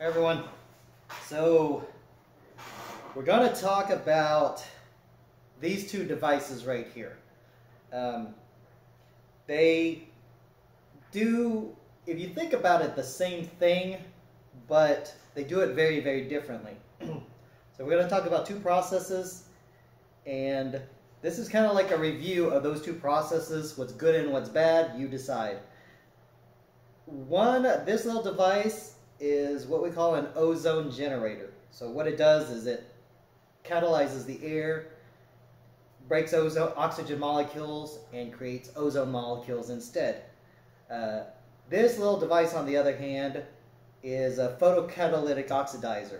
Hey everyone, so we're going to talk about these two devices right here. They do, if you think about it, the same thing, but they do it very, very differently. So we're going to talk about two processes, and this is kind of like a review of those two processes, what's good and what's bad, you decide. This little device is what we call an ozone generator. So what it does is it catalyzes the air, breaks oxygen molecules, and creates ozone molecules instead. This little device, on the other hand, is a photocatalytic oxidizer.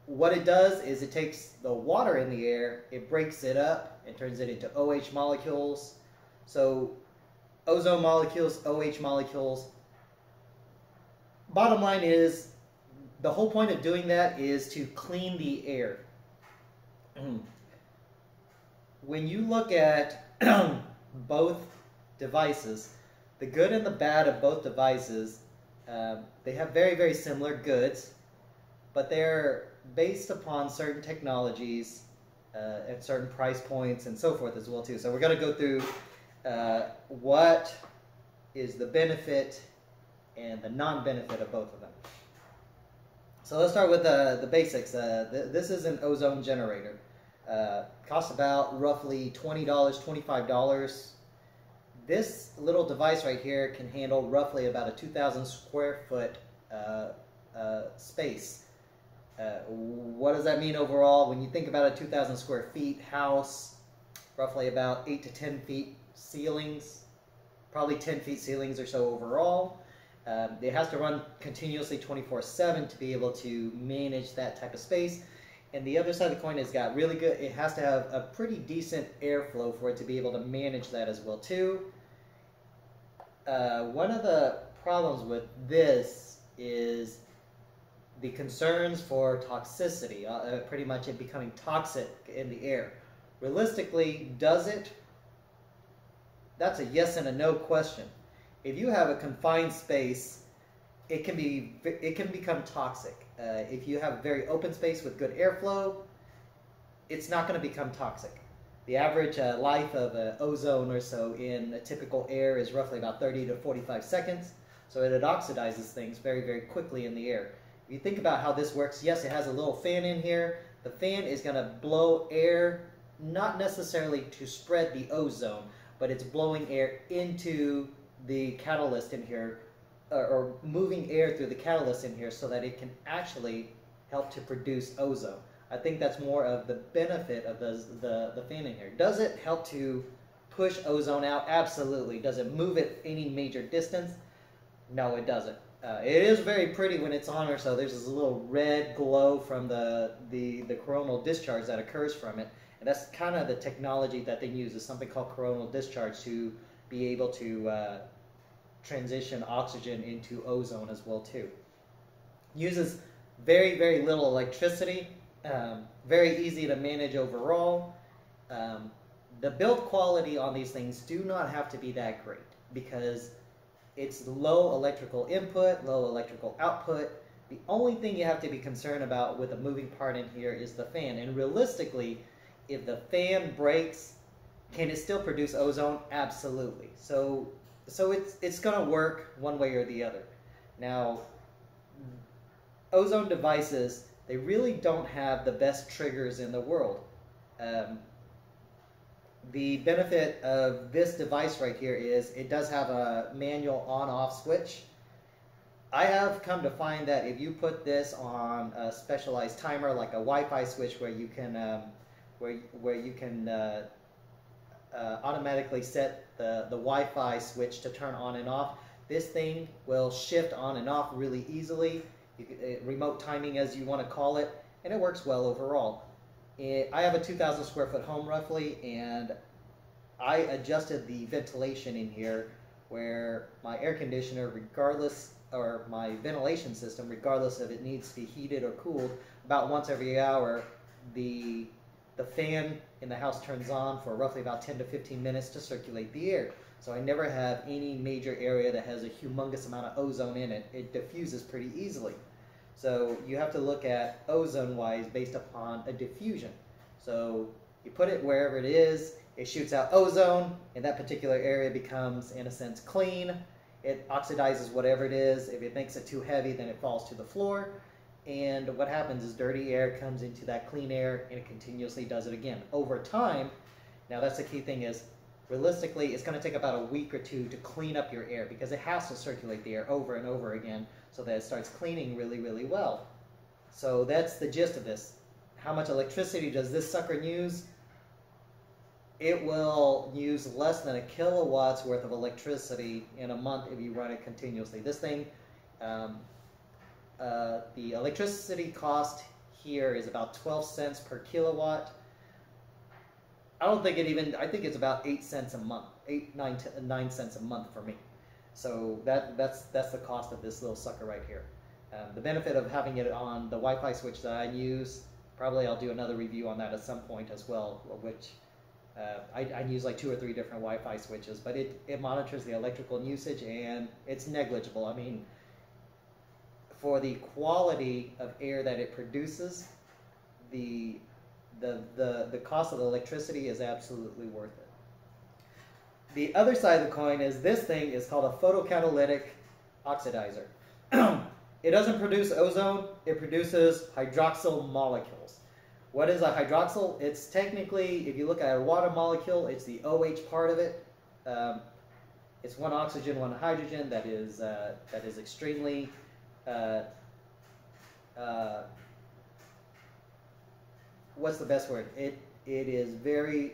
What it does is it takes the water in the air, it breaks it up, and turns it into OH molecules. So ozone molecules, OH molecules. Bottom line is, the whole point of doing that is to clean the air. When you look at both devices, the good and the bad of both devices, they have very, very similar goods, but they're based upon certain technologies at certain price points and so forth as well too. So we're going to go through what is the benefit and the non-benefit of both of them. So let's start with the basics. This is an ozone generator. Costs about roughly $20, $25. This little device right here can handle roughly about a 2,000 square foot space. What does that mean overall? When you think about a 2,000 square feet house, roughly about 8 to 10 feet ceilings, probably 10 feet ceilings or so overall. It has to run continuously 24/7 to be able to manage that type of space. And the other side of the coin has got really good, it has to have a pretty decent airflow for it to be able to manage that as well too. One of the problems with this is the concerns for toxicity, pretty much it becoming toxic in the air. Realistically, does it? That's a yes and a no question. If you have a confined space, it can become toxic. If you have a very open space with good airflow, it's not going to become toxic. The average life of ozone or so in a typical air is roughly about 30 to 45 seconds. So it oxidizes things very, very quickly in the air. If you think about how this works, yes, it has a little fan in here. The fan is going to blow air, not necessarily to spread the ozone, but it's blowing air into the catalyst in here, or moving air through the catalyst in here so that it can actually help to produce ozone. I think that's more of the benefit of the fan in here. Does it help to push ozone out? Absolutely. Does it move it any major distance? No, it doesn't. It is very pretty when it's on or so. There's this little red glow from the coronal discharge that occurs from it. And that's kind of the technology that they use, is something called coronal discharge, to be able to transition oxygen into ozone as well too. Uses very, very little electricity, very easy to manage overall. The build quality on these things do not have to be that great, because it's low electrical input, low electrical output. The only thing you have to be concerned about with a moving part in here is the fan. And realistically, if the fan breaks, can it still produce ozone? Absolutely. So it's going to work one way or the other. Now, ozone devices, they really don't have the best triggers in the world. The benefit of this device right here is it does have a manual on-off switch. I have come to find that if you put this on a specialized timer, like a Wi-Fi switch, where you can automatically set the Wi-Fi switch to turn on and off, this thing will shift on and off really easily. Remote timing, as you want to call it, and it works well overall. I have a 2,000 square foot home roughly, and I adjusted the ventilation in here, where my air conditioner, regardless, or my ventilation system, regardless if it needs to be heated or cooled, about once every hour, the fan in the house turns on for roughly about 10 to 15 minutes to circulate the air. So I never have any major area that has a humongous amount of ozone in it. It diffuses pretty easily. So you have to look at ozone-wise based upon a diffusion. So you put it wherever it is, it shoots out ozone, and that particular area becomes, in a sense, clean. It oxidizes whatever it is. If it makes it too heavy, then it falls to the floor. And what happens is dirty air comes into that clean air, and it continuously does it again. Over time, now that's the key thing is, realistically, it's going to take about a week or two to clean up your air because it has to circulate the air over and over again so that it starts cleaning really, really well. So that's the gist of this. How much electricity does this sucker use? It will use less than a kilowatts worth of electricity in a month if you run it continuously. This thing, the electricity cost here is about 12 cents per kilowatt. I don't think it even, I think it's about 8 cents a month, 9 cents a month for me. So that's the cost of this little sucker right here. The benefit of having it on the Wi-Fi switch that I use, probably I'll do another review on that at some point as well, which I use like 2 or 3 different Wi-Fi switches, but it monitors the electrical usage and it's negligible. I mean, for the quality of air that it produces, the cost of the electricity is absolutely worth it. The other side of the coin is this thing is called a photocatalytic oxidizer. It doesn't produce ozone, it produces hydroxyl molecules. What is a hydroxyl? It's technically, if you look at a water molecule, it's the OH part of it. It's one oxygen, one hydrogen that is extremely what's the best word? It is very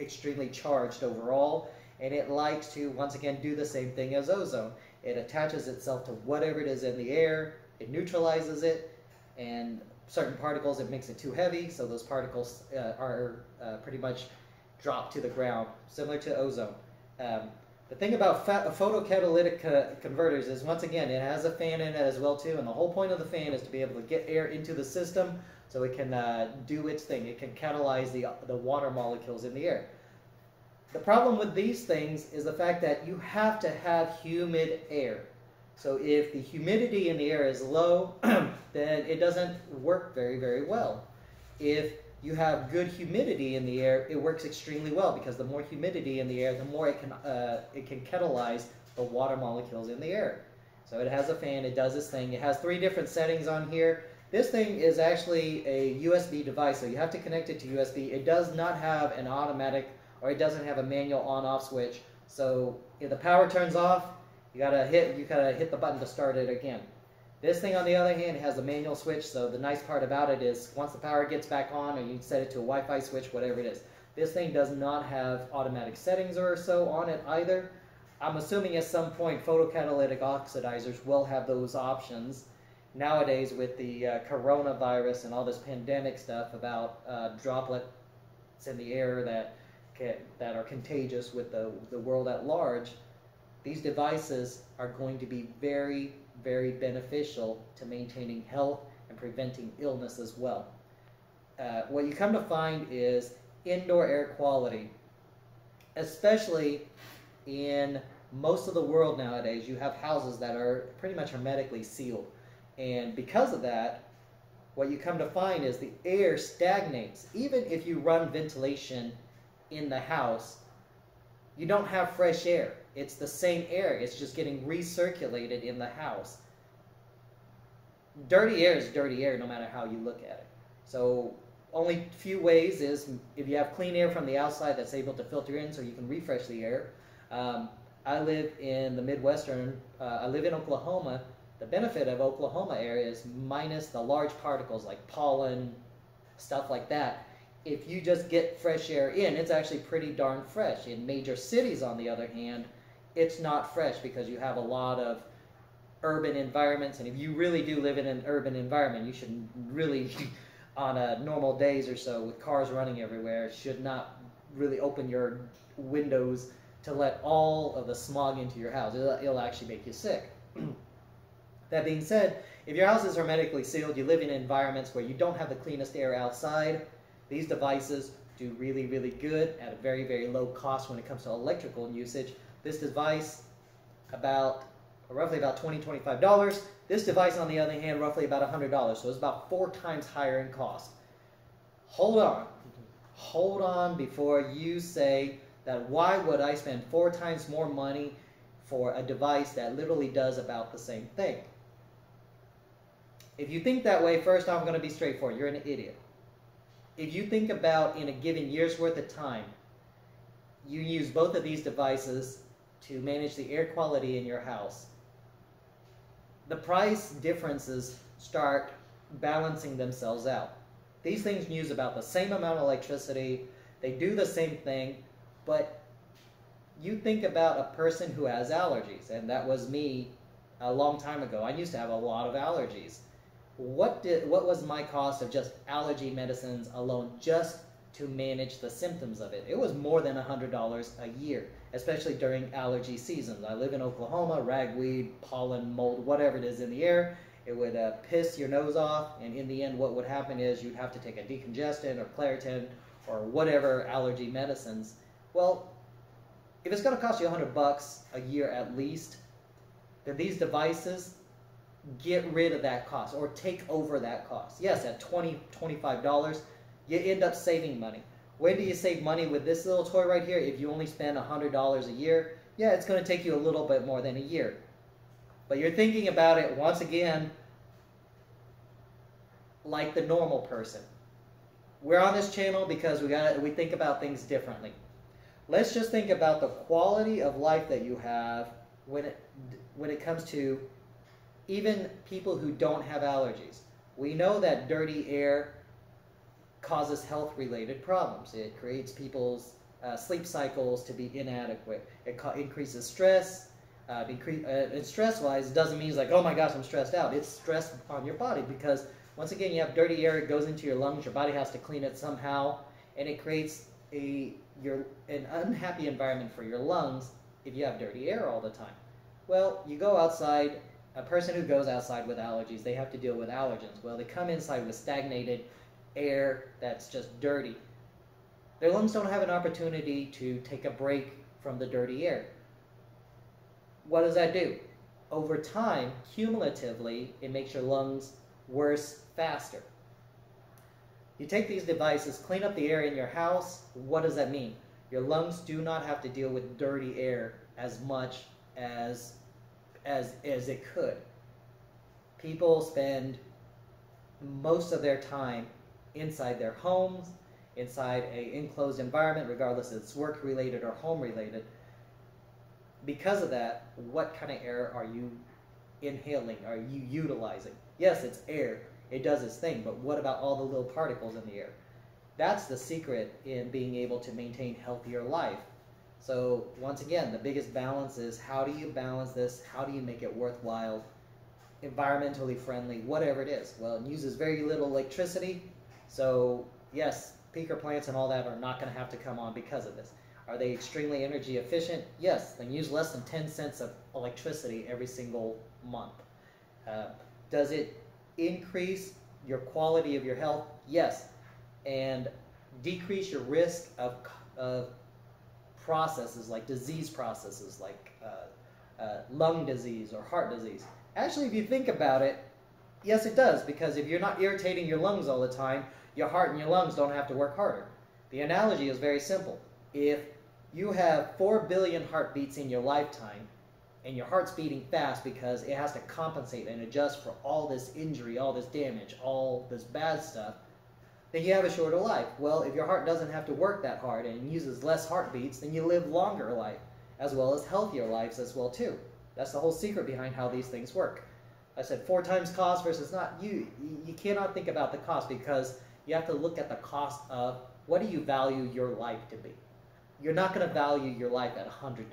extremely charged overall, and it likes to once again do the same thing as ozone. It attaches itself to whatever it is in the air, it neutralizes it, and certain particles it makes it too heavy, so those particles are pretty much dropped to the ground, similar to ozone. The thing about photocatalytic converters is, once again, it has a fan in it as well too, and the whole point of the fan is to be able to get air into the system so it can do its thing. It can catalyze the water molecules in the air. The problem with these things is the fact that you have to have humid air. So if the humidity in the air is low, then it doesn't work very, very well. If you have good humidity in the air, it works extremely well because the more humidity in the air, the more it can catalyze the water molecules in the air. So it has a fan, it does this thing. It has 3 different settings on here. This thing is actually a USB device, so you have to connect it to USB. It does not have an automatic, or it doesn't have a manual on-off switch. So if the power turns off, you gotta hit the button to start it again. This thing, on the other hand, has a manual switch, so the nice part about it is once the power gets back on, or you set it to a Wi-Fi switch, whatever it is. This thing does not have automatic settings or so on it either. I'm assuming at some point photocatalytic oxidizers will have those options. Nowadays, with the coronavirus and all this pandemic stuff about droplets in the air that are contagious with the world at large, these devices are going to be very, very beneficial to maintaining health and preventing illness as well. What you come to find is indoor air quality, especially in most of the world nowadays, you have houses that are pretty much hermetically sealed. And because of that, what you come to find is the air stagnates. Even if you run ventilation in the house, you don't have fresh air. It's the same air. It's just getting recirculated in the house. Dirty air is dirty air no matter how you look at it. So only few ways is if you have clean air from the outside that's able to filter in so you can refresh the air. I live in the Midwestern, I live in Oklahoma. The benefit of Oklahoma area is minus the large particles like pollen, stuff like that. If you just get fresh air in, it's actually pretty darn fresh. In major cities, on the other hand, it's not fresh because you have a lot of urban environments, and if you really do live in an urban environment, you should really, on normal days or so, with cars running everywhere, should not really open your windows to let all of the smog into your house. It'll actually make you sick. That being said, if your house is hermetically sealed, you live in environments where you don't have the cleanest air outside, these devices do really, really good at a very, very low cost when it comes to electrical usage. This device, about roughly about $20–25. This device, on the other hand, roughly about $100. So it's about 4 times higher in cost. Hold on. Hold on before you say that why would I spend 4 times more money for a device that literally does about the same thing? If you think that way, first I'm going to be straightforward. You're an idiot. If you think about in a given year's worth of time, you use both of these devices to manage the air quality in your house, the price differences start balancing themselves out. These things use about the same amount of electricity, they do the same thing, but you think about a person who has allergies, and that was me a long time ago. I used to have a lot of allergies. What was my cost of just allergy medicines alone just to manage the symptoms of it? It was more than $100 a year, especially during allergy seasons. I live in Oklahoma, ragweed, pollen, mold, whatever it is in the air. It would piss your nose off, and in the end what would happen is you'd have to take a decongestant or Claritin or whatever allergy medicines. Well, if it's going to cost you $100 a year at least, then these devices get rid of that cost or take over that cost. Yes, at $20, $25, you end up saving money. When do you save money with this little toy right here? If you only spend $100 a year, yeah, it's going to take you a little bit more than a year. But you're thinking about it, once again, like the normal person. We're on this channel because we think about things differently. Let's just think about the quality of life that you have when it comes to even people who don't have allergies. We know that dirty air causes health-related problems. It creates people's sleep cycles to be inadequate. It increases stress. And stress-wise, it doesn't mean like, oh my gosh, I'm stressed out. It's stress on your body because, once again, you have dirty air. It goes into your lungs. Your body has to clean it somehow, and it creates an unhappy environment for your lungs if you have dirty air all the time. Well, you go outside. A person who goes outside with allergies, they have to deal with allergens. Well, they come inside with stagnated air that's just dirty. Their lungs don't have an opportunity to take a break from the dirty air. What does that do? Over time, cumulatively, it makes your lungs worse faster. You take these devices, clean up the air in your house. What does that mean? Your lungs do not have to deal with dirty air as much as it could. People spend most of their time inside their homes, inside an enclosed environment, regardless if it's work-related or home-related. Because of that, what kind of air are you inhaling? Are you utilizing? Yes, it's air. It does its thing, but what about all the little particles in the air? That's the secret in being able to maintain healthier life. So once again, the biggest balance is, how do you balance this? How do you make it worthwhile, environmentally friendly, whatever it is? Well, it uses very little electricity. So yes, peaker plants and all that are not going to have to come on because of this. Are they extremely energy efficient? Yes, they use less than 10 cents of electricity every single month. Does it increase your quality of your health? Yes. And decrease your risk of processes like disease processes like lung disease or heart disease. Actually, if you think about it, yes it does, because if you're not irritating your lungs all the time, your heart and your lungs don't have to work harder. The analogy is very simple. If you have 4 billion heartbeats in your lifetime and your heart's beating fast because it has to compensate and adjust for all this injury, all this damage, all this bad stuff, then you have a shorter life. Well, if your heart doesn't have to work that hard and uses less heartbeats, then you live longer life, as well as healthier lives as well too. That's the whole secret behind how these things work. I said 4 times cost versus not. You cannot think about the cost, because you have to look at the cost of what do you value your life to be. You're not going to value your life at $100.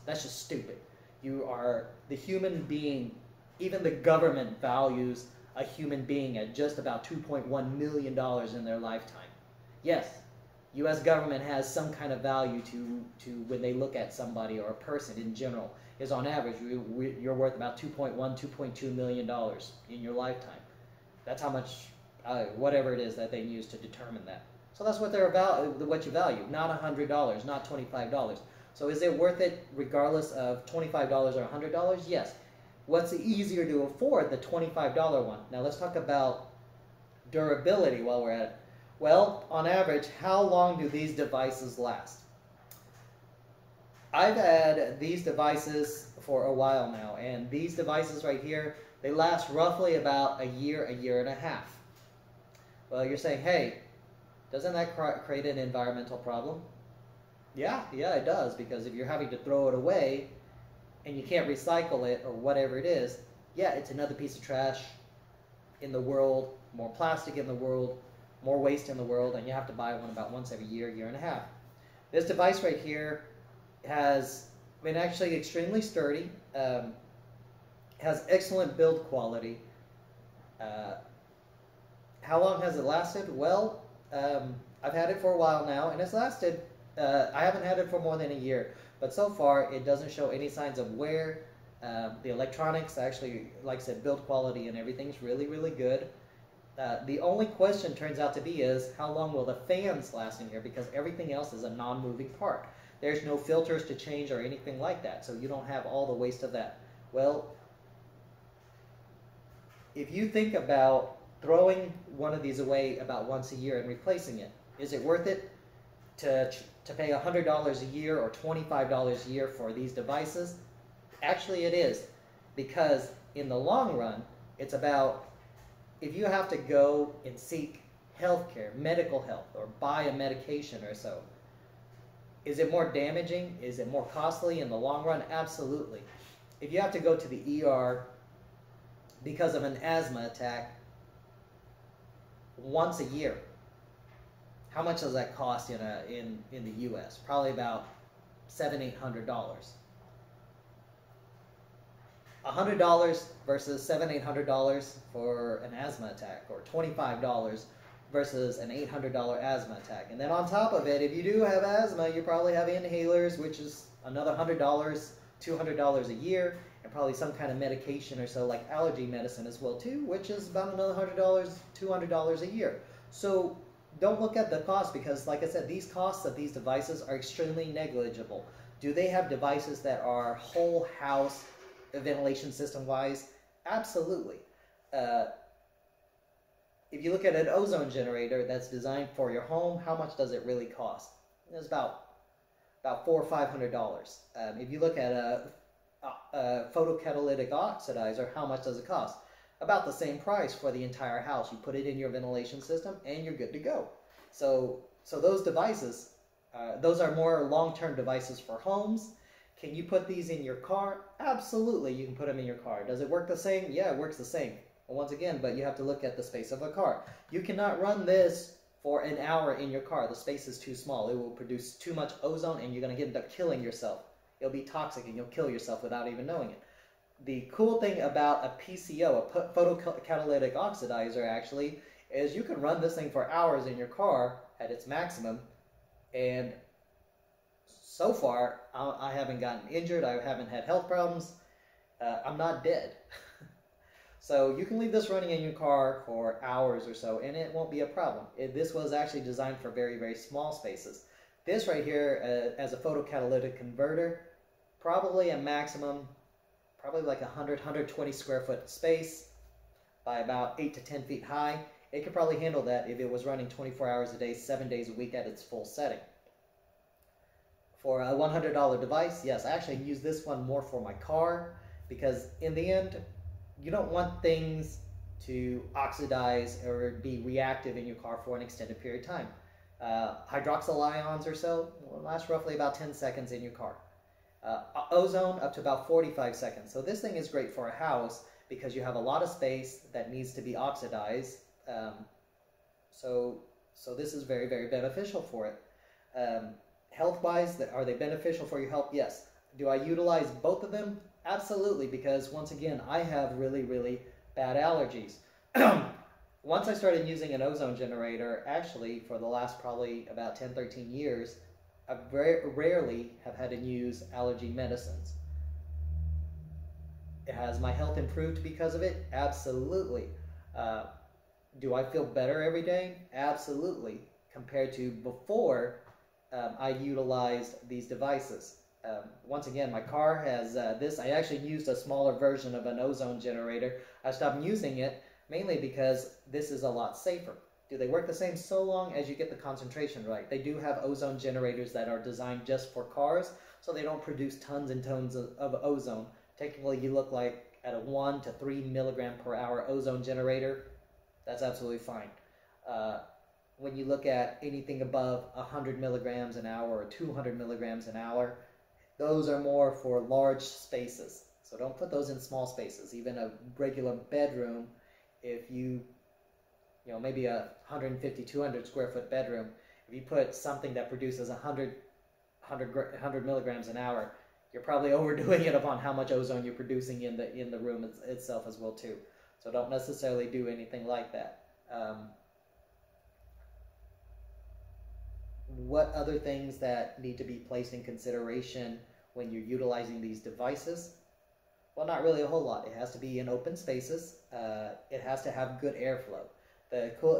That's just stupid. You are the human being. Even the government values a human being at just about $2.1 million in their lifetime. Yes, U.S. government has some kind of value to when they look at somebody or a person in general. Is on average, you're worth about $2.1, $2.2 million in your lifetime. That's how much, whatever it is that they use to determine that. So that's what what you value, not $100, not $25. So is it worth it regardless of $25 or $100? Yes. What's easier to afford? The $25 one. Now let's talk about durability while we're at it. Well, on average, how long do these devices last? I've had these devices for a while now, and these devices right here, they last roughly about a year and a half. Well, you're saying, hey, doesn't that create an environmental problem? Yeah, it does, because if you're having to throw it away and you can't recycle it or whatever it is, yeah, it's another piece of trash in the world, more plastic in the world, more waste in the world, and you have to buy one about once every year and a half. This device right here has been actually extremely sturdy, has excellent build quality. How long has it lasted? Well, I've had it for a while now, and it's lasted, I haven't had it for more than a year, but so far it doesn't show any signs of wear. The electronics, actually, like I said, build quality and everything's really, really good. The only question turns out to be is, how long will the fans last in here, because everything else is a non-moving part. There's no filters to change or anything like that, so you don't have all the waste of that. Well, if you think about throwing one of these away about once a year and replacing it, is it worth it to pay $100 a year or $25 a year for these devices? Actually, it is, because in the long run, it's about, if you have to go and seek healthcare, medical health, or buy a medication or so, is it more damaging? Is it more costly in the long run? Absolutely. If you have to go to the ER because of an asthma attack once a year, how much does that cost in the U.S.? Probably about $700-800. $100 versus $700-800 for an asthma attack, or $25 versus an $800 asthma attack. And then on top of it, if you do have asthma, you probably have inhalers, which is another $100, $200 a year, and probably some kind of medication or so, like allergy medicine as well too, which is about another $100, $200 a year. So don't look at the cost, because like I said, these costs of these devices are extremely negligible. Do they have devices that are whole house ventilation system wise? Absolutely. If you look at an ozone generator that's designed for your home, how much does it really cost? It's about $400 or $500. If you look at a photocatalytic oxidizer, how much does it cost? About the same price for the entire house. You put it in your ventilation system and you're good to go. So those devices, those are more long-term devices for homes. Can you put these in your car? Absolutely, you can put them in your car. Does it work the same? Yeah, it works the same. Once again, but you have to look at the space of a car. You cannot run this for an hour in your car. The space is too small. It will produce too much ozone and you're going to end up killing yourself. It'll be toxic and you'll kill yourself without even knowing it. The cool thing about a PCO, a photocatalytic oxidizer, actually, is you can run this thing for hours in your car at its maximum, and so far I haven't gotten injured, I haven't had health problems, I'm not dead. So you can leave this running in your car for hours or so and it won't be a problem. This was actually designed for very, very small spaces. This right here, as a photocatalytic converter, probably a maximum, probably like 120 square foot space by about 8 to 10 feet high. It could probably handle that if it was running 24 hours a day, 7 days a week at its full setting. For a $100 device, yes, I actually use this one more for my car, because in the end, you don't want things to oxidize or be reactive in your car for an extended period of time. Hydroxyl ions or so will last roughly about 10 seconds in your car. Ozone up to about 45 seconds. So this thing is great for a house because you have a lot of space that needs to be oxidized. So this is very, very beneficial for it. Health-wise, are they beneficial for your health? Yes. Do I utilize both of them? Absolutely, because once again, I have really, really bad allergies. Once I started using an ozone generator, actually for the last probably about 10-13 years, I very rarely have had to use allergy medicines. Has my health improved because of it? Absolutely. Do I feel better every day? Absolutely. Compared to before I utilized these devices. Once again, my car has this. I actually used a smaller version of an ozone generator. I stopped using it mainly because this is a lot safer. Do they work the same? So long as you get the concentration right. They do have ozone generators that are designed just for cars, so they don't produce tons and tons of ozone. Technically, you look like at a 1 to 3 milligram per hour ozone generator, that's absolutely fine. When you look at anything above 100 milligrams an hour or 200 milligrams an hour, those are more for large spaces. So don't put those in small spaces. Even a regular bedroom, if you maybe a 150, 200 square foot bedroom, if you put something that produces 100 milligrams an hour, you're probably overdoing it upon how much ozone you're producing in the room itself as well too. So don't necessarily do anything like that. What other things that need to be placed in consideration when you're utilizing these devices? Well, not really a whole lot. It has to be in open spaces. It has to have good airflow.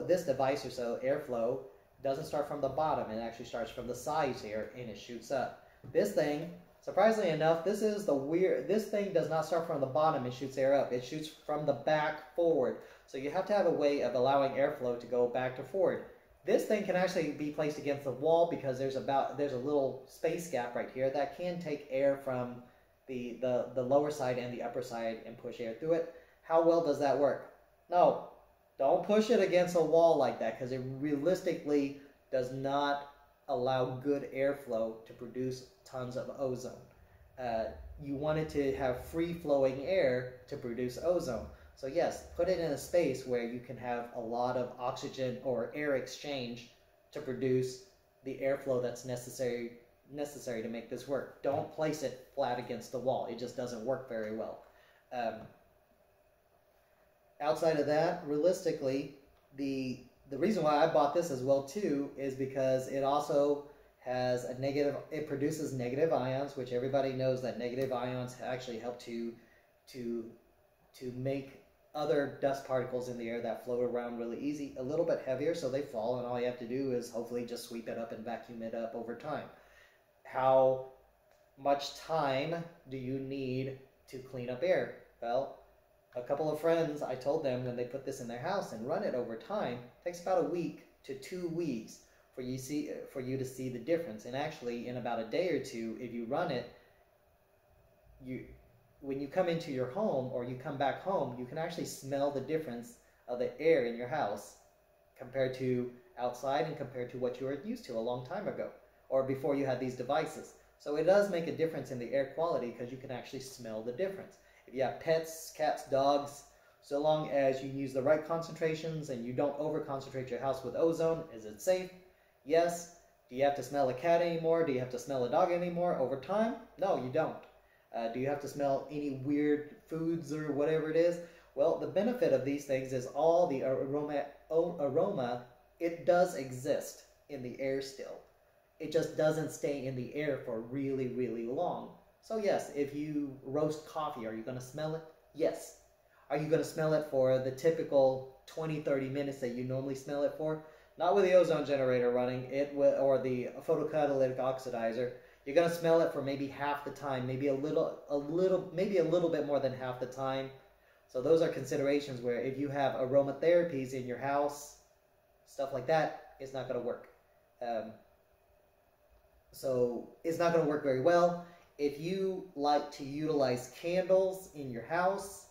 This device or so, airflow doesn't start from the bottom. It actually starts from the sides here, and it shoots up. This thing, surprisingly enough, this thing does not start from the bottom and shoots air up. It shoots from the back forward. So you have to have a way of allowing airflow to go back to forward. This thing can actually be placed against the wall because there's a little space gap right here that can take air from the lower side and the upper side and push air through it. How well does that work? No, don't push it against a wall like that because it realistically does not allow good airflow to produce tons of ozone. You want it to have free-flowing air to produce ozone. So yes, put it in a space where you can have a lot of oxygen or air exchange to produce the airflow that's necessary to make this work. Don't place it flat against the wall. It just doesn't work very well. Outside of that, realistically, the reason why I bought this as well too is because it also has it produces negative ions, which everybody knows that negative ions actually help to make other dust particles in the air that float around really easy a little bit heavier, so they fall, and all you have to do is hopefully just sweep it up and vacuum it up over time. How much time do you need to clean up air? Well, a couple of friends, I told them when they put this in their house and run it over time, it takes about a week to 2 weeks for you to see the difference. And actually, in about a day or two, if you run it, when you come into your home or you come back home, you can actually smell the difference of the air in your house compared to outside and compared to what you were used to a long time ago or before you had these devices. So it does make a difference in the air quality because you can actually smell the difference. If you have pets, cats, dogs, so long as you use the right concentrations and you don't over-concentrate your house with ozone, is it safe? Yes. Do you have to smell a cat anymore? Do you have to smell a dog anymore over time? No, you don't. Do you have to smell any weird foods or whatever it is? Well, the benefit of these things is all the aroma, it does exist in the air still. It just doesn't stay in the air for really, really long. So yes, if you roast coffee, are you going to smell it? Yes. Are you going to smell it for the typical 20-30 minutes that you normally smell it for? Not with the ozone generator running, or the photocatalytic oxidizer. You're going to smell it for maybe half the time, maybe a little bit more than half the time. So those are considerations where if you have aromatherapies in your house, stuff like that, it's not going to work. So it's not going to work very well. If you like to utilize candles in your house,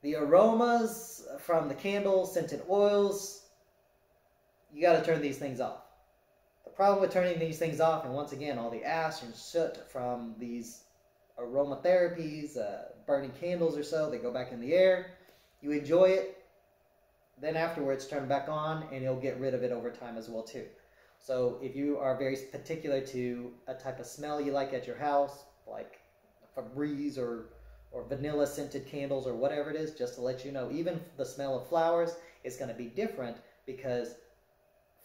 the aromas from the candles, scented oils, you got to turn these things off. The problem with turning these things off, and once again, all the ash and soot from these aromatherapies, burning candles or so, they go back in the air. You enjoy it, then afterwards turn back on, and you'll get rid of it over time as well too. So if you are very particular to a type of smell you like at your house, like Febreze or vanilla scented candles or whatever it is, just to let you know, even the smell of flowers is going to be different because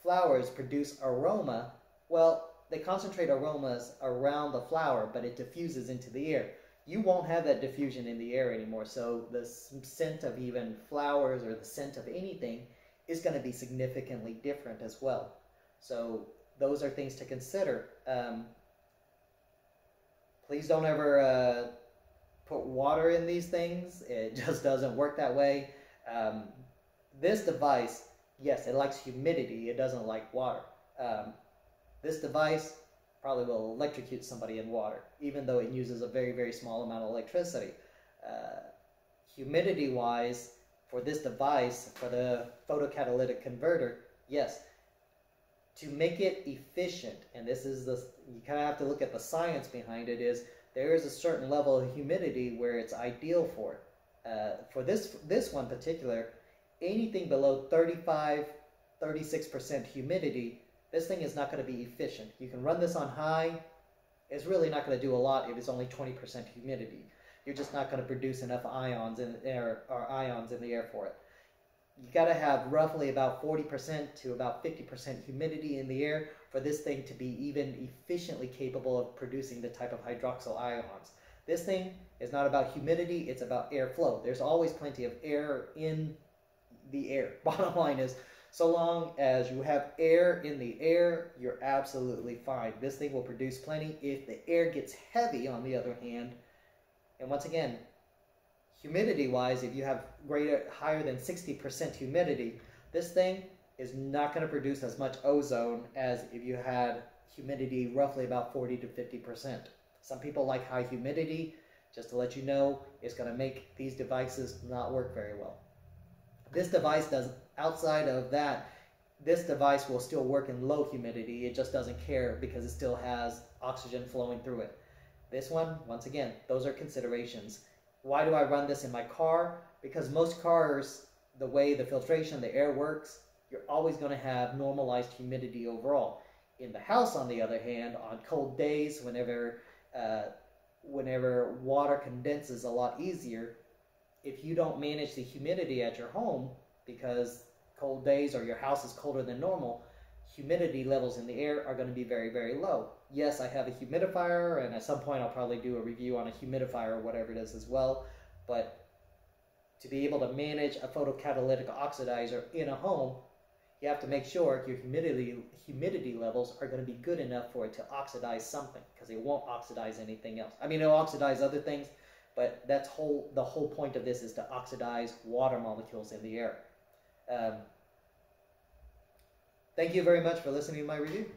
flowers produce aroma. Well, they concentrate aromas around the flower, but it diffuses into the air. You won't have that diffusion in the air anymore, so the scent of even flowers or the scent of anything is going to be significantly different as well. So those are things to consider. Please don't ever put water in these things. It just doesn't work that way. This device, yes, it likes humidity. It doesn't like water. This device probably will electrocute somebody in water, even though it uses a very, very small amount of electricity. Humidity-wise, for this device, for the photocatalytic converter, yes, to make it efficient, and this is you kind of have to look at the science behind it, is there is a certain level of humidity where it's ideal for it. For this one particular, anything below 36% humidity, this thing is not going to be efficient. You can run this on high, it's really not going to do a lot if it's only 20% humidity. You're just not going to produce enough ions in the air, or ions in the air for it. You got to have roughly about 40% to about 50% humidity in the air for this thing to be even efficiently capable of producing the type of hydroxyl ions. This thing is not about humidity, it's about airflow. There's always plenty of air in the air. Bottom line is, so long as you have air in the air, you're absolutely fine. This thing will produce plenty. If the air gets heavy, on the other hand, and once again, humidity-wise, if you have higher than 60% humidity, this thing is not going to produce as much ozone as if you had humidity roughly about 40 to 50%. Some people like high humidity. Just to let you know, it's going to make these devices not work very well. This device does, outside of that, this device will still work in low humidity. It just doesn't care because it still has oxygen flowing through it. This one, once again, those are considerations. Why do I run this in my car? Because most cars, the way the filtration, the air works, you're always going to have normalized humidity overall. In the house, on the other hand, on cold days, whenever water condenses a lot easier, if you don't manage the humidity at your home, because cold days or your house is colder than normal, humidity levels in the air are going to be very, very low. Yes, I have a humidifier, and at some point I'll probably do a review on a humidifier or whatever it is as well, but to be able to manage a photocatalytic oxidizer in a home, you have to make sure your humidity levels are going to be good enough for it to oxidize something, because it won't oxidize anything else. I mean, it'll oxidize other things, but the whole point of this is to oxidize water molecules in the air. Thank you very much for listening to my review.